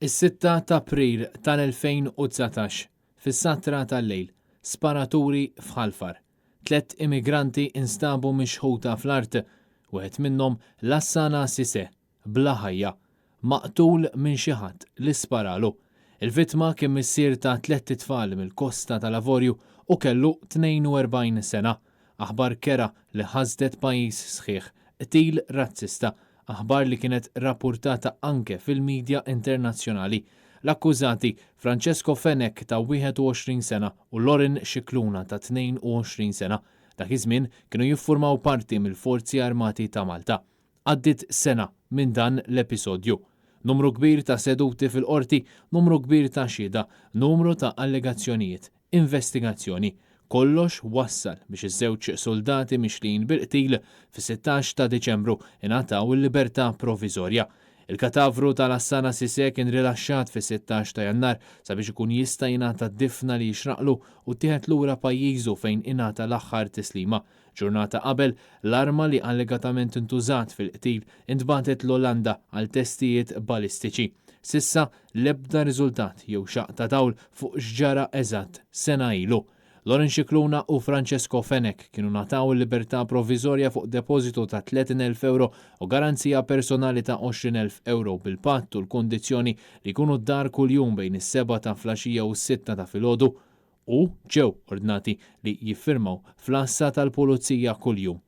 Is-6 ta' April tal-2019 fis-satra tal-lejl, sparaturi f'Ħalfar. 3 immigranti instabu mixħuta fl-art, wieħed minnhom Lassana Sise, bla ħajja, maqtul minn xi ħadd li sparalu. Il-vittma kien missier ta' 3 tfal mill-Kosta tal-Lavorju u kellu 42 sena. Aħbar kera li ħasdet pajjiż sħiħ, qtil razzista, aħbar li kienet rapportata anke fil-medja internazzjonali. L-akkużati Francesco Fenech ta' 21 sena u Loren Xikluna ta' 22 sena dak iż-żmien kienu jiffurmaw parti mill-Forzi Armati ta' Malta. Għaddit sena minn dan l-episodju. Numru kbir ta' seduti fil-qorti, numru kbir ta' xhieda, numru ta' allegazzjonijiet, investigazzjoni. Kollox wassal biex iż-żewġ soldati mixlin bil-qtil fis-16 ta' Diċembru ingħataw il-libertà provviżorja. Il-katavru tal-Lassana Sise kien rilaxxat fis-16 ta' Jannar sabiex ikun jista' jingħata d-difna li jixraqlu u tieħed lura pajjiżu fejn ingħata l-aħħar tislima. Ġurnata qabel, l-arma li allegatament intużat fil-qtil intbatet l-Olanda għal testijiet balistiċi. Sissa l-ebda riżultat jew xaq ta' dawl fuq x'ġara eżatt sena ilu. Loren Xikluna u Francesco Fenech kienu nataw il-libertà provviżorja fuq depożitu ta' 30,000 euro u garanzija personali ta' 20,000 euro bil-patt u l-kondizzjoni li jkunu d-dar kuljum bejn is-7 ta' flaxija u s-6 ta' filgħodu u ġew ordnati li jiffirmaw fl-assa tal-pulizija kuljum.